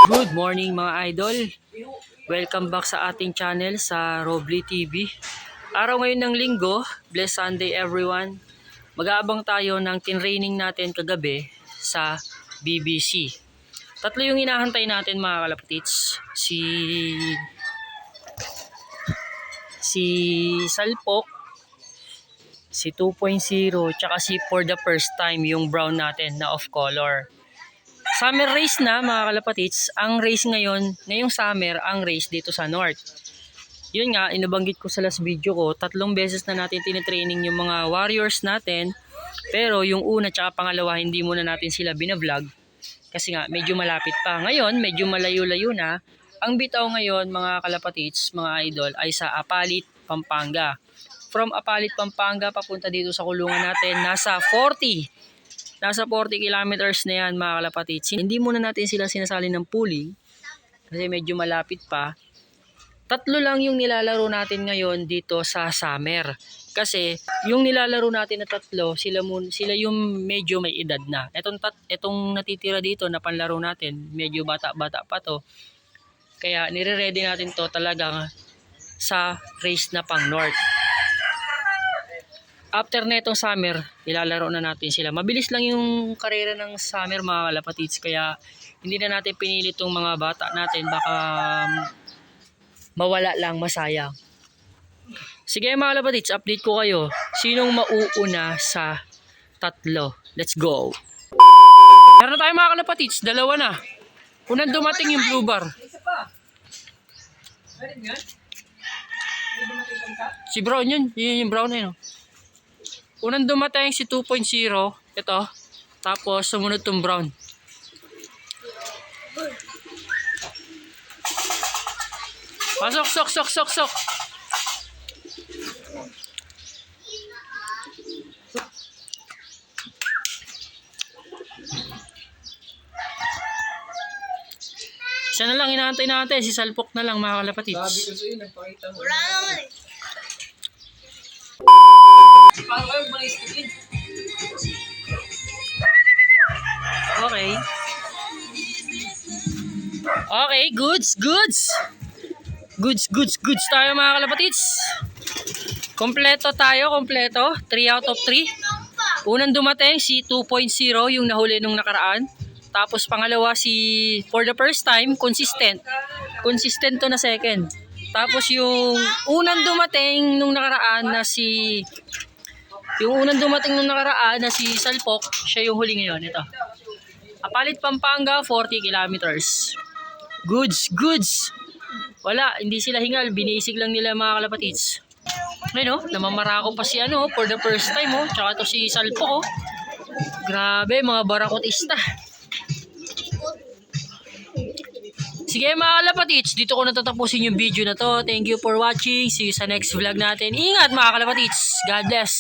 Good morning mga idol. Welcome back sa ating channel sa Robley TV. Araw ngayon ng linggo, blessed Sunday everyone. Mag-aabang tayo ng tinraining natin kagabi sa BBC. Tatlo yung hinahantay natin mga kalapatits. Si Salpok, si 2.0, tsaka si for the first time yung brown natin na off color. Summer race na mga kalapatits. Ang race ngayong summer, ang race dito sa north. Yun nga, inabanggit ko sa last video ko, 3 beses na natin tinitraining yung mga warriors natin. Pero yung una tsaka pangalawa, hindi muna natin sila binavlog. Kasi nga, medyo malapit pa. Ngayon, medyo malayo-layo na. Ang bitaw ngayon mga kalapatits, mga idol, ay sa Apalit, Pampanga. From Apalit, Pampanga, papunta dito sa kulungan natin, nasa 40 kilometers na yan mga kalapatits. Hindi muna natin sila sinasali ng pooling kasi medyo malapit pa. 3 lang yung nilalaro natin ngayon dito sa summer. Kasi yung nilalaro natin na 3, sila yung medyo may edad na. Etong natitira dito na panlaro natin, medyo bata-bata pa to. Kaya nire-ready natin to talagang sa race na pang north. After netong summer, ilalaro na natin sila. Mabilis lang yung karera ng summer mga kalapatits. Kaya hindi na natin pinili itong mga bata natin. Baka mawala lang, masayang. Sige mga kalapatits, update ko kayo. Sinong mauuna sa 3? Let's go! Meron na tayo mga kalapatits, 2 na. Unang dumating yung blue bar. Si brown yun. Yun yung brown na yun. Unang dumating si 2.0, ito, tapos sumunod tong brown. Pasok, sok. Siya na lang inaantay natin, si Salpok na lang mga kalapatits. Sabi ko sa'yo, nagpakita mo. Wala naman eh. Paano kayo mag-isipin? Okay. Okay, goods tayo mga kalapatits. Kompleto tayo. 3 out of 3. Unang dumating si 2.0, yung nahuli nung nakaraan. Tapos pangalawa si for the first time, consistent to na second. Tapos yung unang dumating nung nakaraan na si Salpok, siya yung huli ngayon. Ito. Apalit, Pampanga, 40 kilometers. Goods. Wala, hindi sila hingal. Binisig lang nila mga kalapatits. Ayun, namamarako pa si for the first time. Tsaka to si Salpok. Grabe, mga barakotista. Sige mga kalapatits, dito ko natatapusin yung video na to. Thank you for watching. See you sa next vlog natin. Ingat mga kalapatits. God bless.